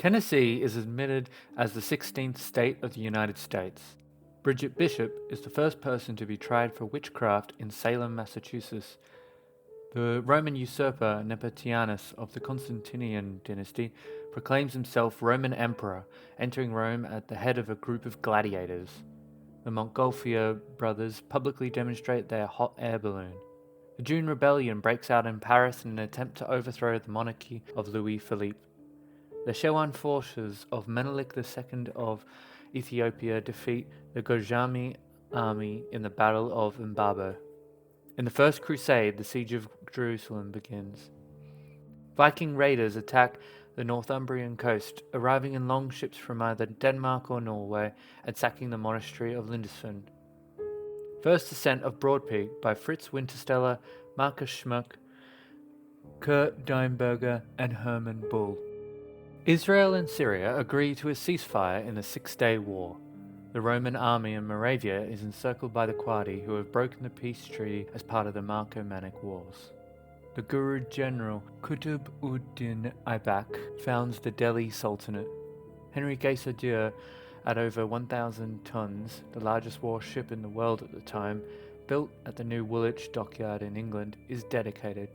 Tennessee is admitted as the 16th state of the United States. Bridget Bishop is the first person to be tried for witchcraft in Salem, Massachusetts. The Roman usurper Nepetianus of the Constantinian dynasty proclaims himself Roman emperor, entering Rome at the head of a group of gladiators. The Montgolfier brothers publicly demonstrate their hot air balloon. The June Rebellion breaks out in Paris in an attempt to overthrow the monarchy of Louis Philippe. The Shewan forces of Menelik II of Ethiopia defeat the Gojami army in the Battle of Mbabo. In the First Crusade, the siege of Jerusalem begins. Viking raiders attack the Northumbrian coast, arriving in long ships from either Denmark or Norway and sacking the monastery of Lindisfarne. First Ascent of Broadpeak by Fritz Wintersteller, Markus Schmuck, Kurt Dimberger, and Hermann Bull. Israel and Syria agree to a ceasefire in the Six-Day War. The Roman army in Moravia is encircled by the Quadi, who have broken the peace treaty as part of the Marcomannic Wars. The Guru general Qutb ud-Din Aibak founds the Delhi Sultanate. Henry Gaysadur, at over 1,000 tons, the largest warship in the world at the time, built at the new Woolwich dockyard in England, is dedicated.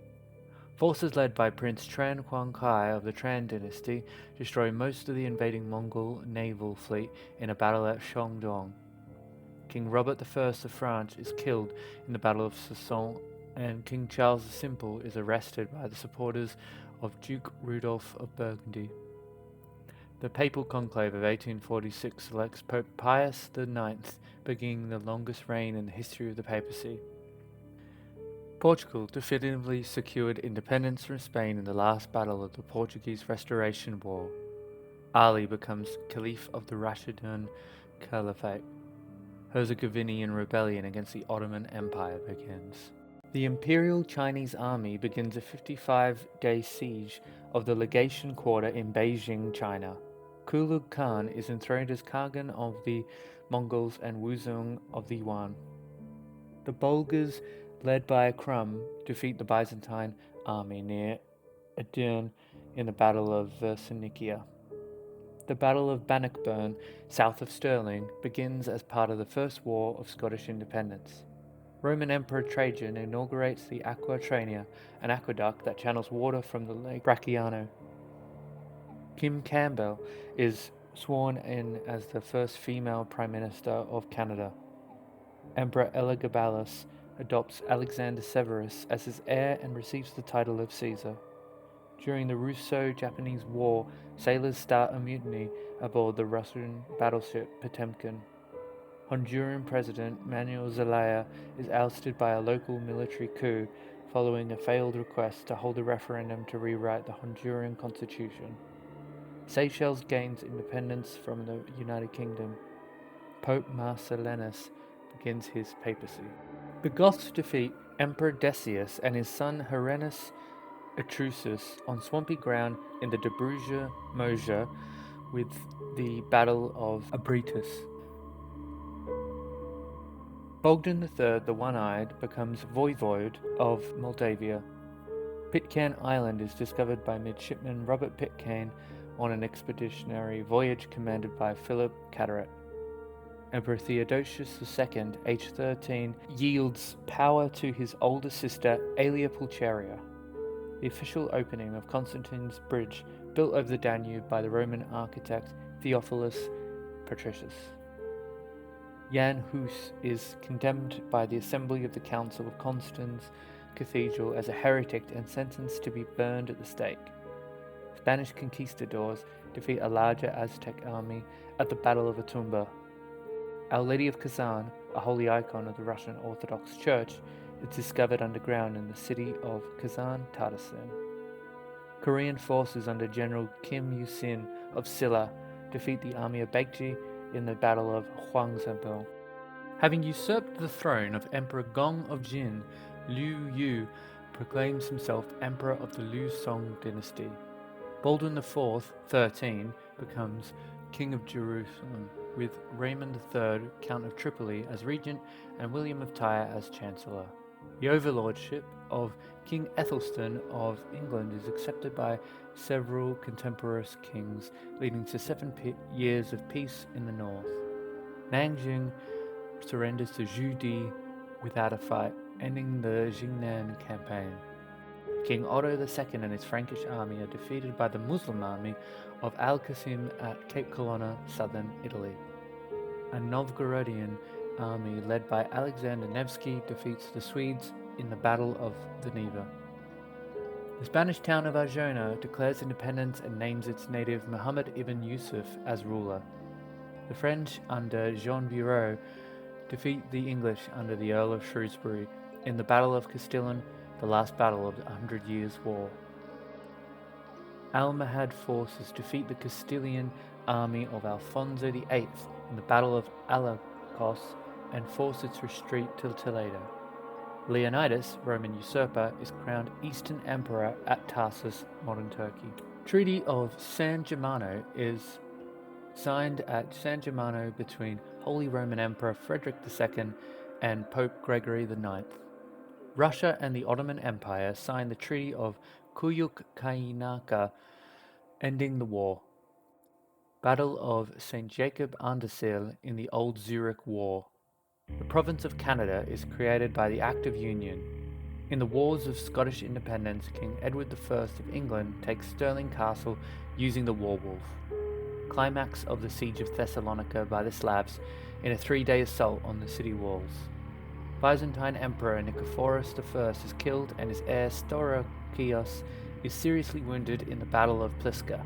Forces led by Prince Tran Huang Kai of the Tran dynasty destroy most of the invading Mongol naval fleet in a battle at Shandong. King Robert I of France is killed in the Battle of Soissons, and King Charles the Simple is arrested by the supporters of Duke Rudolph of Burgundy. The Papal Conclave of 1846 selects Pope Pius IX, beginning the longest reign in the history of the papacy. Portugal definitively secured independence from Spain in the last battle of the Portuguese Restoration War. Ali becomes Caliph of the Rashidun Caliphate. Herzegovinian rebellion against the Ottoman Empire begins. The Imperial Chinese Army begins a 55-day siege of the legation quarter in Beijing, China. Kulug Khan is enthroned as Khagan of the Mongols and Wuzong of the Yuan. The Bulgars, led by Krum, defeat the Byzantine army near Edirne in the Battle of Versinikia. The Battle of Bannockburn, south of Stirling, begins as part of the First War of Scottish Independence. Roman Emperor Trajan inaugurates the Aqua Trainia, an aqueduct that channels water from the Lake Bracciano. Kim Campbell is sworn in as the first female Prime Minister of Canada. Emperor Elagabalus adopts Alexander Severus as his heir and receives the title of Caesar. During the Russo-Japanese War, sailors start a mutiny aboard the Russian battleship Potemkin. Honduran President Manuel Zelaya is ousted by a local military coup following a failed request to hold a referendum to rewrite the Honduran constitution. Seychelles gains independence from the United Kingdom. Pope Marcellinus begins his papacy. The Goths defeat Emperor Decius and his son Herennius Etrusus on swampy ground in the Dobruja Mosia with the Battle of Abritus. Bogdan III, the One-Eyed, becomes Voivode of Moldavia. Pitcairn Island is discovered by midshipman Robert Pitcairn on an expeditionary voyage commanded by Philip Carteret. Emperor Theodosius II, age 13, yields power to his older sister Aelia Pulcheria. The official opening of Constantine's Bridge, built over the Danube by the Roman architect Theophilus Patricius. Jan Hus is condemned by the Assembly of the Council of Constance Cathedral as a heretic and sentenced to be burned at the stake. Spanish conquistadors defeat a larger Aztec army at the Battle of Otumba. Our Lady of Kazan, a holy icon of the Russian Orthodox Church, is discovered underground in the city of Kazan, Tatarstan. Korean forces under General Kim Il-sung of Silla defeat the army of Baekje in the Battle of Hwangzhou. Having usurped the throne of Emperor Gong of Jin, Liu Yu proclaims himself Emperor of the Liu Song dynasty. Baldwin IV, 13, becomes King of Jerusalem, with Raymond III, Count of Tripoli, as regent and William of Tyre as chancellor. The overlordship of King Ethelstan of England is accepted by several contemporaneous kings, leading to 7 years of peace in the north. Nanjing surrenders to Zhu Di without a fight, ending the Jingnan campaign. King Otto II and his Frankish army are defeated by the Muslim army of Al-Qasim at Cape Colonna, southern Italy. A Novgorodian army led by Alexander Nevsky defeats the Swedes in the Battle of the Neva. The Spanish town of Arjona declares independence and names its native Muhammad ibn Yusuf as ruler. The French under Jean Bureau defeat the English under the Earl of Shrewsbury in the Battle of Castillon, the last battle of the 100 Years' War. Almohad forces defeat the Castilian army of Alfonso VIII in the Battle of Alacos and force its retreat to Toledo. Leonidas, Roman usurper, is crowned Eastern Emperor at Tarsus, modern Turkey. Treaty of San Germano is signed at San Germano between Holy Roman Emperor Frederick II and Pope Gregory IX. Russia and the Ottoman Empire signed the Treaty of Kuyuk-Kainaka, ending the war. Battle of St. Jacob Andersil in the Old Zurich War. The province of Canada is created by the Act of Union. In the Wars of Scottish Independence, King Edward I of England takes Stirling Castle using the Warwolf. Climax of the Siege of Thessalonica by the Slavs in a 3-day assault on the city walls. Byzantine Emperor Nicephorus I is killed and his heir Staurakios is seriously wounded in the Battle of Pliska.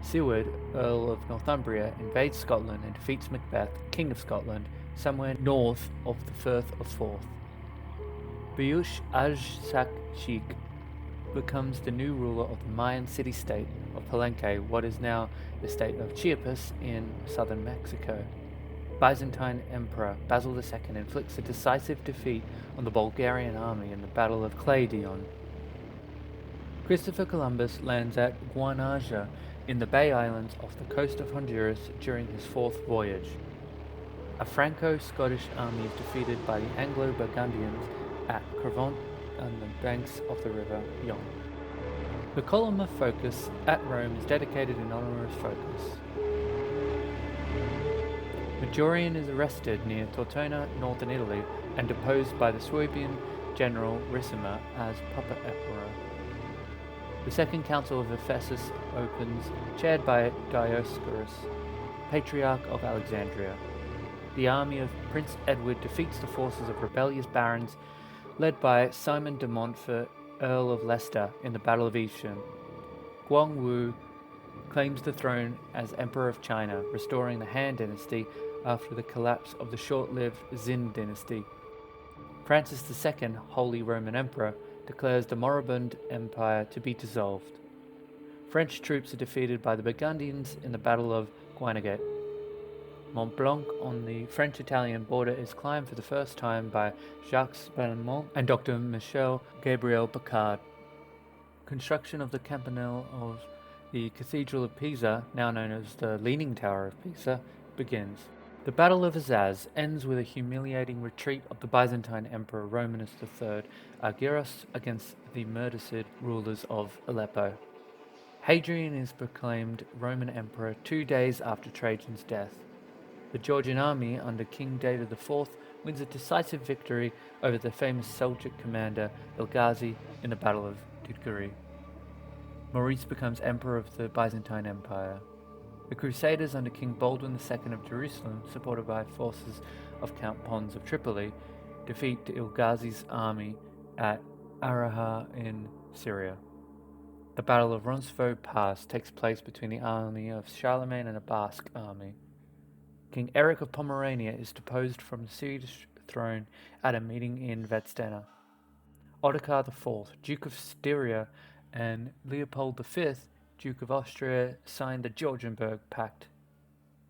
Siward, Earl of Northumbria, invades Scotland and defeats Macbeth, King of Scotland, somewhere north of the Firth of Forth. Buyush Ajsak-Sheikh becomes the new ruler of the Mayan city-state of Palenque, what is now the state of Chiapas in southern Mexico. Byzantine Emperor Basil II inflicts a decisive defeat on the Bulgarian army in the Battle of Claidion. Christopher Columbus lands at Guanaja in the Bay Islands off the coast of Honduras during his 4th voyage. A Franco-Scottish army is defeated by the Anglo-Burgundians at Crevant on the banks of the river Yonne. The column of Phocas at Rome is dedicated in honor of Phocas. Majorian is arrested near Tortona, northern Italy, and deposed by the Suebian general Ricimer as puppet emperor. The Second Council of Ephesus opens, chaired by Dioscorus, Patriarch of Alexandria. The army of Prince Edward defeats the forces of rebellious barons led by Simon de Montfort, Earl of Leicester, in the Battle of Evesham. Guangwu claims the throne as Emperor of China, restoring the Han dynasty after the collapse of the short-lived Xin dynasty. Francis II, Holy Roman Emperor, declares the moribund empire to be dissolved. French troops are defeated by the Burgundians in the Battle of Guinegate. Mont Blanc on the French-Italian border is climbed for the first time by Jacques Belmont and Dr. Michel Gabriel Picard. Construction of the campanile of the Cathedral of Pisa, now known as the Leaning Tower of Pisa, begins. The Battle of Azaz ends with a humiliating retreat of the Byzantine Emperor Romanus III, Argyros, against the murdercid rulers of Aleppo. Hadrian is proclaimed Roman Emperor 2 days after Trajan's death. The Georgian army under King David IV wins a decisive victory over the famous Seljuk commander Ilghazi in the Battle of Tudguri. Maurice becomes emperor of the Byzantine Empire. The Crusaders under King Baldwin II of Jerusalem, supported by forces of Count Pons of Tripoli, defeat Ilghazi's army at Araha in Syria. The Battle of Roncesvalles Pass takes place between the army of Charlemagne and a Basque army. King Eric of Pomerania is deposed from the Swedish throne at a meeting in Vadstena. Ottokar IV, Duke of Styria, and Leopold V, Duke of Austria, signed the Georgienberg Pact.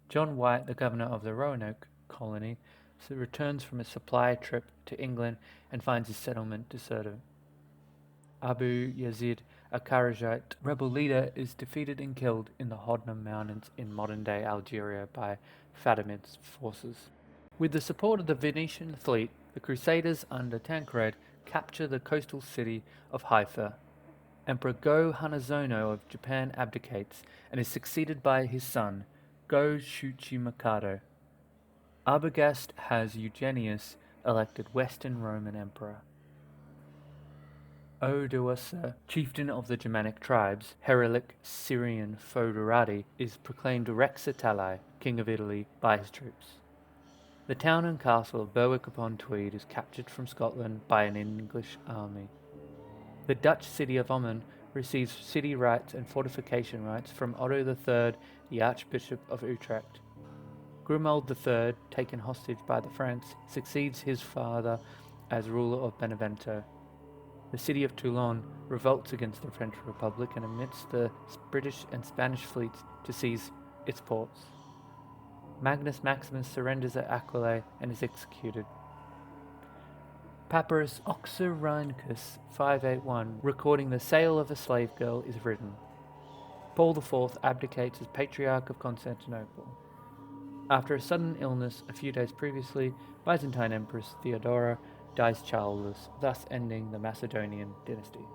John White, the governor of the Roanoke colony, returns from a supply trip to England and finds his settlement deserted. Abu Yazid, a Kharijite rebel leader, is defeated and killed in the Hodna Mountains in modern-day Algeria by Fatimid forces. With the support of the Venetian fleet, the Crusaders under Tancred capture the coastal city of Haifa. Emperor Go-Hanazono of Japan abdicates and is succeeded by his son, Go-Shuchi-Mikado. Arbogast has Eugenius elected Western Roman Emperor. Odoacer, chieftain of the Germanic tribes, Herilic Syrian Foederati, is proclaimed Rex Italia, king of Italy, by his troops. The town and castle of Berwick-upon-Tweed is captured from Scotland by an English army. The Dutch city of Ommen receives city rights and fortification rights from Otto III, the Archbishop of Utrecht. Grimoald III, taken hostage by the Franks, succeeds his father as ruler of Benevento. The city of Toulon revolts against the French Republic and admits the British and Spanish fleets to seize its ports. Magnus Maximus surrenders at Aquileia and is executed. Papyrus Oxyrhynchus 581, recording the sale of a slave girl, is written. Paul IV abdicates as Patriarch of Constantinople. After a sudden illness a few days previously, Byzantine Empress Theodora dies childless, thus ending the Macedonian dynasty.